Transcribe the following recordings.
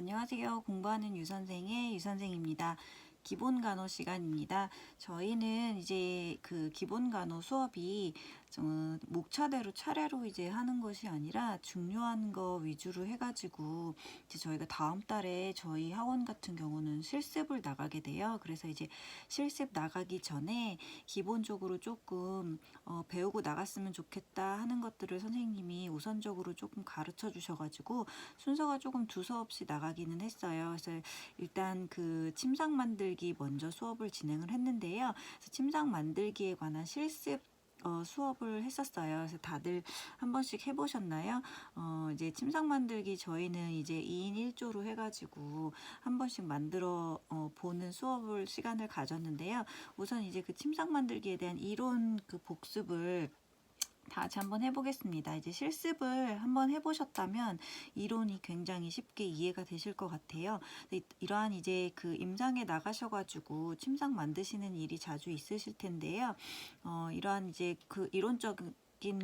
안녕하세요. 공부하는 유선생의 유선생입니다. 기본 간호 시간입니다. 저희는 이제 그 기본 간호 수업이 목차대로 차례로 이제 하는 것이 아니라 중요한 거 위주로 해가지고 이제 저희가 다음 달에 저희 학원 같은 경우는 실습을 나가게 돼요. 그래서 이제 실습 나가기 전에 기본적으로 조금 배우고 나갔으면 좋겠다 하는 것들을 선생님이 우선적으로 조금 가르쳐 주셔가지고 순서가 조금 두서없이 나가기는 했어요. 그래서 일단 그 침상 만들기 먼저 수업을 진행을 했는데요. 그래서 침상 만들기에 관한 실습 수업을 했었어요. 그래서 다들 한 번씩 해보셨나요? 이제 침상 만들기 저희는 이제 2인 1조로 해가지고 한 번씩 만들어 보는 수업을 시간을 가졌는데요. 우선 이제 그 침상 만들기에 대한 이론 그 복습을 다 같이 한번 해보겠습니다. 이제 실습을 한번 해보셨다면 이론이 굉장히 쉽게 이해가 되실 것 같아요. 이러한 이제 그 임상에 나가셔가지고 침상 만드시는 일이 자주 있으실 텐데요. 이러한 이제 그 이론적인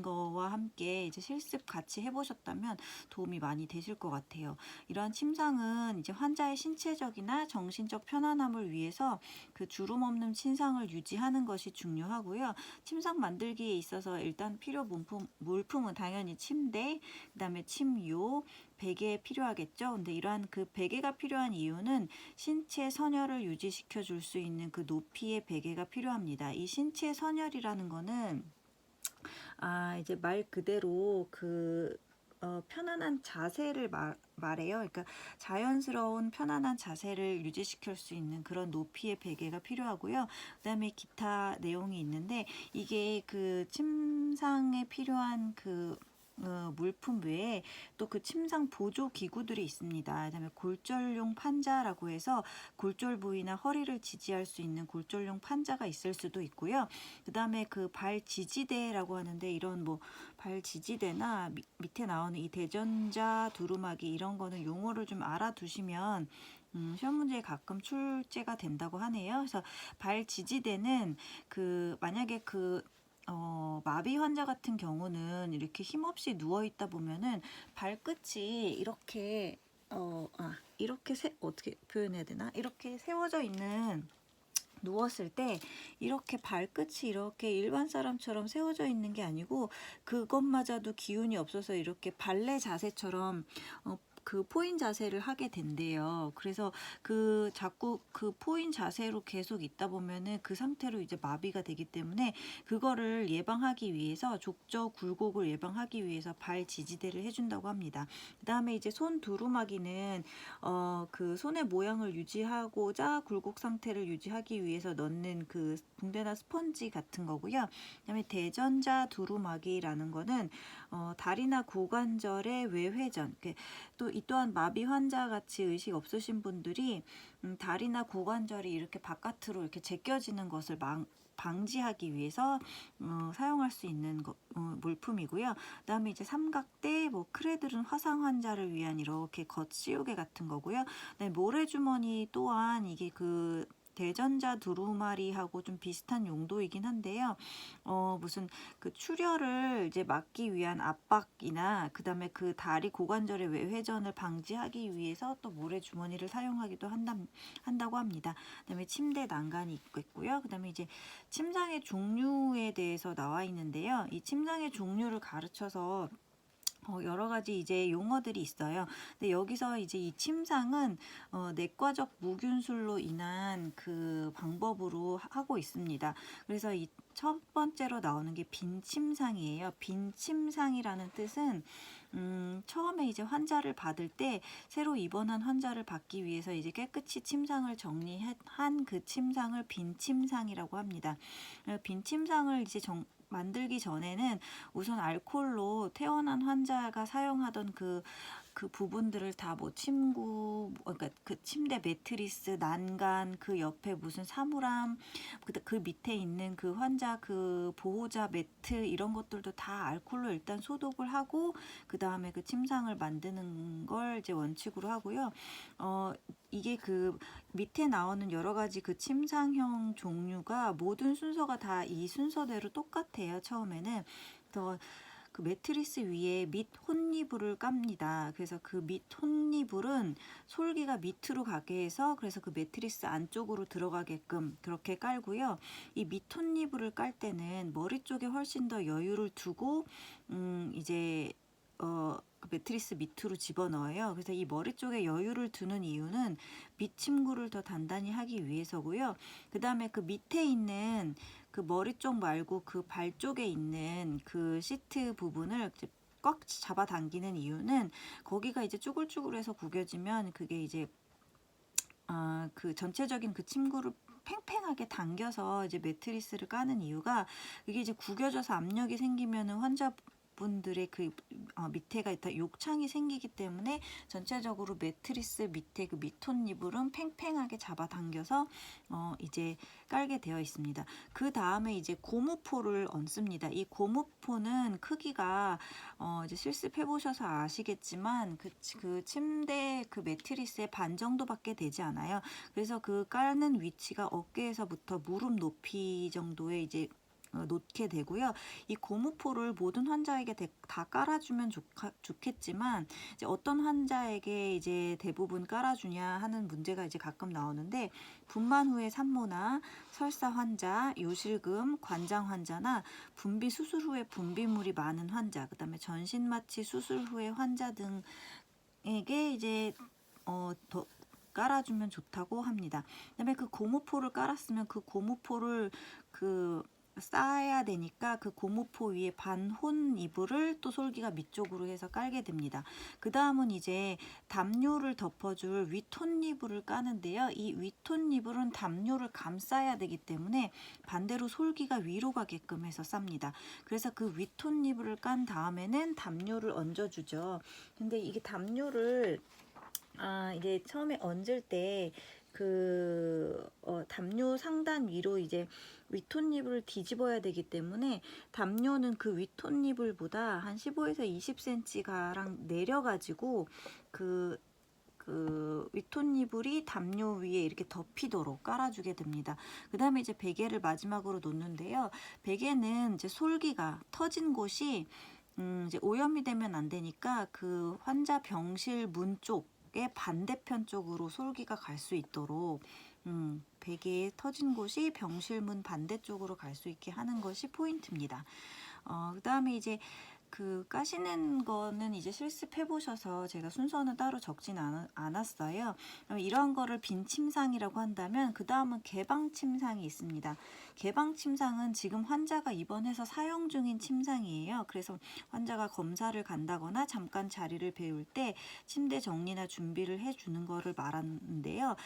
거와 함께 이제 실습 같이 해보셨다면 도움이 많이 되실 것 같아요. 이러한 침상은 이제 환자의 신체적이나 정신적 편안함을 위해서 그 주름 없는 침상을 유지하는 것이 중요하고요. 침상 만들기에 있어서 일단 필요 물품은 당연히 침대, 그다음에 침요, 베개 필요하겠죠. 근데 이러한 그 베개가 필요한 이유는 신체 선열을 유지시켜 줄 수 있는 그 높이의 베개가 필요합니다. 이 신체 선열이라는 거는 이제 말 그대로 그 편안한 자세를 말해요. 그러니까 자연스러운 편안한 자세를 유지시킬 수 있는 그런 높이의 베개가 필요하고요. 그다음에 기타 내용이 있는데 이게 그 침상에 필요한 그 물품 외에 또 그 침상 보조 기구들이 있습니다. 그다음에 골절용 판자라고 해서 골절 부위나 허리를 지지할 수 있는 골절용 판자가 있을 수도 있고요. 그다음에 그 발 지지대라고 하는데 이런 뭐 발 지지대나 밑에 나오는 이 대전자 두루마기 이런 거는 용어를 좀 알아두시면 시험 문제에 가끔 출제가 된다고 하네요. 그래서 발 지지대는 그 만약에 그 마비 환자 같은 경우는 이렇게 힘없이 누워 있다 보면은 발끝이 이렇게 이렇게 어떻게 표현해야 되나? 이렇게 세워져 있는 누웠을 때 이렇게 발끝이 이렇게 일반 사람처럼 세워져 있는 게 아니고 그것마저도 기운이 없어서 이렇게 발레 자세처럼 그 포인 자세를 하게 된대요. 그래서 그 자꾸 그 포인 자세로 계속 있다 보면은 그 상태로 이제 마비가 되기 때문에 그거를 예방하기 위해서 족저 굴곡을 예방하기 위해서 발 지지대를 해준다고 합니다. 그 다음에 이제 손 두루마기는 그 손의 모양을 유지하고자 굴곡 상태를 유지하기 위해서 넣는 그 붕대나 스펀지 같은 거고요. 그다음에 대전자 두루마기라는 거는 다리나 고관절의 외회전, 또 이 또한 마비 환자 같이 의식 없으신 분들이 다리나 고관절이 이렇게 바깥으로 이렇게 제껴지는 것을 방지하기 위해서 사용할 수 있는 물품이고요. 그다음에 이제 삼각대, 뭐 크레들은 화상 환자를 위한 이렇게 겉씌우개 같은 거고요. 그다음에 모래주머니 또한 이게 그 대전자 두루마리하고 좀 비슷한 용도이긴 한데요. 무슨 그 출혈을 이제 막기 위한 압박이나 그다음에 그 다리 고관절의 외회전을 방지하기 위해서 또 모래주머니를 사용하기도 한다고 합니다. 그다음에 침대 난간이 있고요. 그다음에 이제 침상의 종류에 대해서 나와 있는데요. 이 침상의 종류를 가르쳐서 여러 가지 이제 용어들이 있어요. 근데 여기서 이제 이 침상은 내과적 무균술로 인한 그 방법으로 하고 있습니다. 그래서 이 첫 번째로 나오는 게 빈침상이에요. 빈침상이라는 뜻은 처음에 이제 환자를 받을 때 새로 입원한 환자를 받기 위해서 이제 깨끗이 침상을 정리한 그 침상을 빈침상이라고 합니다. 빈침상을 이제 만들기 전에는 우선 알코올로 퇴원한 환자가 사용하던 그 부분들을 다 뭐 침구, 그러니까 그 침대 매트리스, 난간, 그 옆에 무슨 사물함, 그 밑에 있는 그 환자 그 보호자 매트 이런 것들도 다 알코올로 일단 소독을 하고 그 다음에 그 침상을 만드는 걸 이제 원칙으로 하고요. 이게 그 밑에 나오는 여러 가지 그 침상형 종류가 모든 순서가 다 이 순서대로 똑같아요. 처음에는. 그래서 그 매트리스 위에 밑 혼이불을 깝니다. 그래서 그 밑 혼이불은 솔기가 밑으로 가게 해서 그래서 그 매트리스 안쪽으로 들어가게끔 그렇게 깔고요. 이 밑 혼이불을 깔 때는 머리 쪽에 훨씬 더 여유를 두고 이제 그 매트리스 밑으로 집어넣어요. 그래서 이 머리 쪽에 여유를 두는 이유는 밑 침구를 더 단단히 하기 위해서고요. 그 다음에 그 밑에 있는 그 머리 쪽 말고 그 발 쪽에 있는 그 시트 부분을 꽉 잡아당기는 이유는 거기가 이제 쭈글쭈글해서 구겨지면 그게 이제 그 전체적인 그 침구를 팽팽하게 당겨서 이제 매트리스를 까는 이유가 이게 이제 구겨져서 압력이 생기면은 환자분들의 그 밑에가 있다 욕창이 생기기 때문에 전체적으로 매트리스 밑에 그 밑톤 이불은 팽팽하게 잡아당겨서 이제 깔게 되어 있습니다. 그 다음에 이제 고무포를 얹습니다. 이 고무포는 크기가 이제 실습해 보셔서 아시겠지만 그 침대 그 매트리스의 반 정도밖에 되지 않아요. 그래서 그 깔는 위치가 어깨에서부터 무릎 높이 정도에 이제 놓게 되고요. 이 고무포를 모든 환자에게 다 깔아주면 좋겠지만 이제 어떤 환자에게 이제 대부분 깔아주냐 하는 문제가 이제 가끔 나오는데 분만 후에 산모나 설사 환자, 요실금, 관장 환자나 분비 수술 후에 분비물이 많은 환자, 그다음에 전신 마취 수술 후에 환자 등에게 이제 더 깔아주면 좋다고 합니다. 그다음에 그 고무포를 깔았으면 그 고무포를 쌓아야 되니까 그 고무포 위에 반혼 이불을 또 솔기가 밑쪽으로 해서 깔게 됩니다. 그 다음은 이제 담요를 덮어줄 윗혼 이불을 까는데요. 이 윗혼 이불은 담요를 감싸야 되기 때문에 반대로 솔기가 위로 가게끔 해서 쌉니다. 그래서 그 윗혼 이불을 깐 다음에는 담요를 얹어주죠. 근데 이게 담요를 이게 처음에 얹을 때 담요 상단 위로 이제 윗톤잎을 뒤집어야 되기 때문에 담요는 그 윗톤잎을보다 한 15에서 20cm 가량 내려가지고 그 윗톤이불이 담요 위에 이렇게 덮이도록 깔아주게 됩니다. 그 다음에 이제 베개를 마지막으로 놓는데요. 베개는 이제 솔기가 터진 곳이 이제 오염이 되면 안 되니까 그 환자 병실 문 쪽의 반대편 쪽으로 솔기가 갈 수 있도록 베개에 터진 곳이 병실 문 반대쪽으로 갈 수 있게 하는 것이 포인트입니다. 그 다음에 이제 까시는 거는 이제 실습해 보셔서 제가 순서는 따로 적진 않았어요. 이런 거를 빈 침상이라고 한다면 그 다음은 개방 침상이 있습니다. 개방 침상은 지금 환자가 입원해서 사용 중인 침상이에요. 그래서 환자가 검사를 간다거나 잠깐 자리를 비울 때 침대 정리나 준비를 해주는 거를 말하는데요.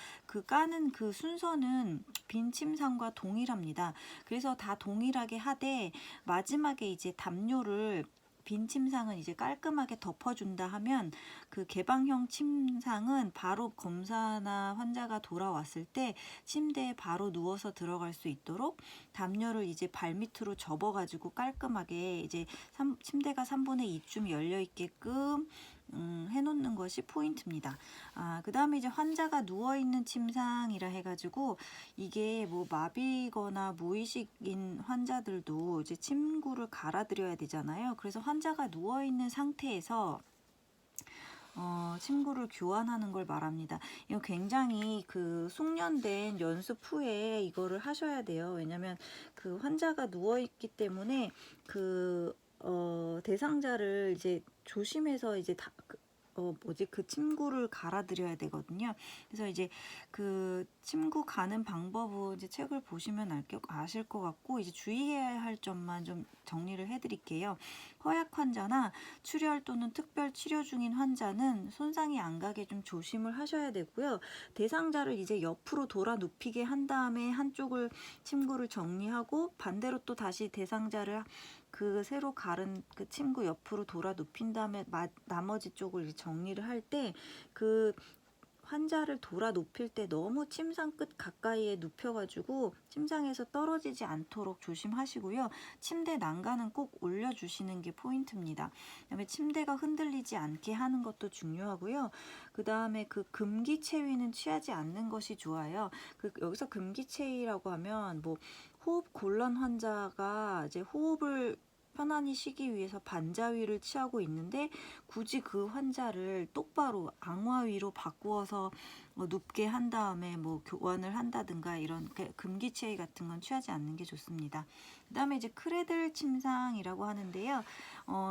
까는 그 순서는 빈 침상과 동일합니다. 그래서 다 동일하게 하되 마지막에 이제 담요를 빈 침상은 이제 깔끔하게 덮어준다 하면 그 개방형 침상은 바로 검사나 환자가 돌아왔을 때 침대에 바로 누워서 들어갈 수 있도록 담요를 이제 발밑으로 접어가지고 깔끔하게 이제 침대가 3분의 2쯤 열려 있게끔 해놓는 것이 포인트입니다. 그 다음에 이제 환자가 누워있는 침상이라 해가지고 이게 뭐 마비거나 무의식인 환자들도 이제 침구를 갈아드려야 되잖아요. 그래서 환자가 누워있는 상태에서 침구를 교환하는 걸 말합니다. 이거 굉장히 숙련된 연습 후에 이거를 하셔야 돼요. 왜냐면 환자가 누워있기 때문에 대상자를 이제 조심해서 이제 침구를 갈아드려야 되거든요. 그래서 이제 침구 가는 방법은 이제 책을 보시면 아실 것 같고 이제 주의해야 할 점만 좀 정리를 해드릴게요. 허약 환자나 출혈 또는 특별 치료 중인 환자는 손상이 안 가게 좀 조심을 하셔야 되고요. 대상자를 이제 옆으로 돌아 눕히게 한 다음에 한쪽을 침구를 정리하고 반대로 또 다시 대상자를 새로 가른 침구 옆으로 돌아 눕힌 다음에 나머지 쪽을 정리를 할 때 환자를 돌아 눕힐 때 너무 침상 끝 가까이에 눕혀가지고 침상에서 떨어지지 않도록 조심하시고요. 침대 난간은 꼭 올려주시는 게 포인트입니다. 그다음에 침대가 흔들리지 않게 하는 것도 중요하고요. 그 다음에 금기체위는 취하지 않는 것이 좋아요. 여기서 금기체위라고 하면 뭐 호흡 곤란 환자가 이제 호흡을 편안히 쉬기 위해서 반자위를 취하고 있는데 굳이 그 환자를 똑바로 앙화위로 바꾸어서 눕게 한 다음에 뭐 교환을 한다든가 이런 금기치의 같은 건 취하지 않는 게 좋습니다. 그 다음에 이제 크레들 침상이라고 하는데요.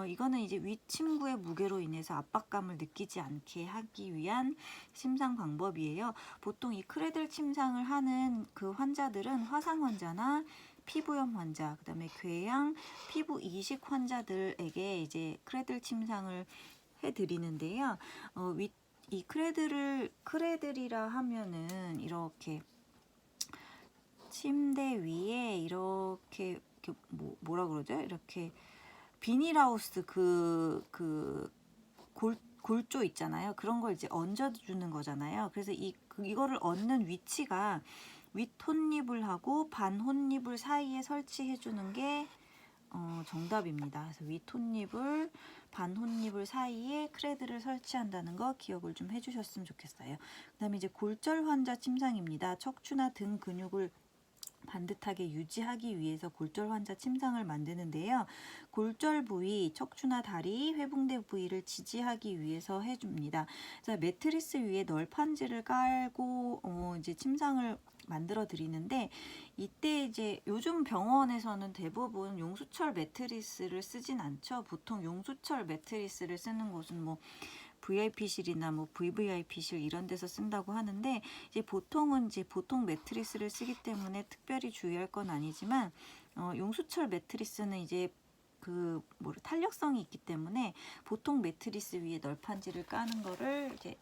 이거는 이제 윗침구의 무게로 인해서 압박감을 느끼지 않게 하기 위한 침상 방법이에요. 보통 이 크레들 침상을 하는 그 환자들은 화상 환자나 피부염 환자, 그다음에 궤양, 피부 이식 환자들에게 이제 크레들 침상을 해드리는데요. 이 크레들이라 하면은 이렇게 침대 위에 이렇게 뭐라 그러죠? 이렇게 비닐하우스 골조 있잖아요. 그런 걸 이제 얹어주는 거잖아요. 그래서 이거를 얹는 위치가 윗 혼니불하고 반 혼니불 사이에 설치해 주는 게 정답입니다. 그래서 윗 혼니불, 반 혼니불 사이에 크레드를 설치한다는 거 기억을 좀 해주셨으면 좋겠어요. 그 다음에 이제 골절 환자 침상입니다. 척추나 등 근육을 반듯하게 유지하기 위해서 골절 환자 침상을 만드는데요. 골절 부위, 척추나 다리, 회붕대 부위를 지지하기 위해서 해줍니다. 자, 매트리스 위에 널판지를 깔고 이제 침상을 만들어 드리는데 이때 이제 요즘 병원에서는 대부분 용수철 매트리스를 쓰진 않죠. 보통 용수철 매트리스를 쓰는 곳은 뭐 VIP실이나 뭐 VVIP실 이런 데서 쓴다고 하는데 이제 보통은 이제 보통 매트리스를 쓰기 때문에 특별히 주의할 건 아니지만 용수철 매트리스는 이제 탄력성이 있기 때문에 보통 매트리스 위에 널판지를 까는 거를 이제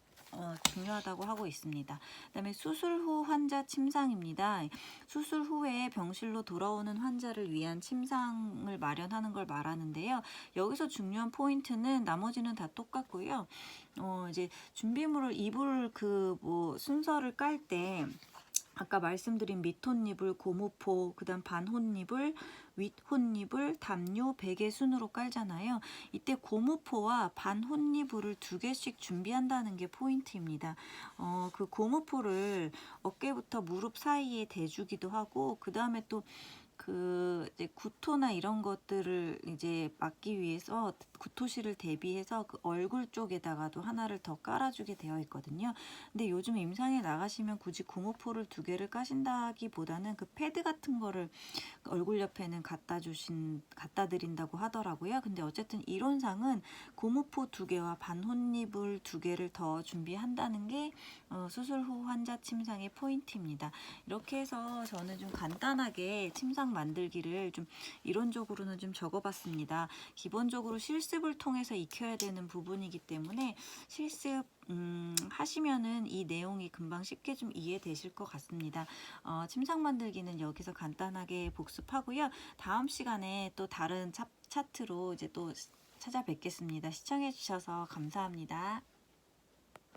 중요하다고 하고 있습니다. 그다음에 수술 후 환자 침상입니다. 수술 후에 병실로 돌아오는 환자를 위한 침상을 마련하는 걸 말하는데요. 여기서 중요한 포인트는 나머지는 다 똑같고요. 이제 준비물을 이불 순서를 깔 때 아까 말씀드린 밑혼잎을 고무포, 그다음 반혼잎을 윗혼잎을 담요, 베개 순으로 깔잖아요. 이때 고무포와 반혼잎을 2개씩 준비한다는 게 포인트입니다. 그 고무포를 어깨부터 무릎 사이에 대주기도 하고 그 다음에 또 이제 구토나 이런 것들을 이제 막기 위해서 구토실을 대비해서 그 얼굴 쪽에다가도 하나를 더 깔아주게 되어 있거든요. 근데 요즘 임상에 나가시면 굳이 고무포를 2개를 까신다기보다는 그 패드 같은 거를 얼굴 옆에는 갖다 드린다고 하더라고요. 근데 어쨌든 이론상은 고무포 2개와 반혼잎을 2개를 더 준비한다는 게 수술 후 환자 침상의 포인트입니다. 이렇게 해서 저는 좀 간단하게 침상 만들기를 좀 이론적으로는 좀 적어봤습니다. 기본적으로 실습을 통해서 익혀야 되는 부분이기 때문에 실습 하시면은 이 내용이 금방 쉽게 좀 이해되실 것 같습니다. 침상 만들기는 여기서 간단하게 복습하고요. 다음 시간에 또 다른 차트로 이제 또 찾아뵙겠습니다. 시청해 주셔서 감사합니다.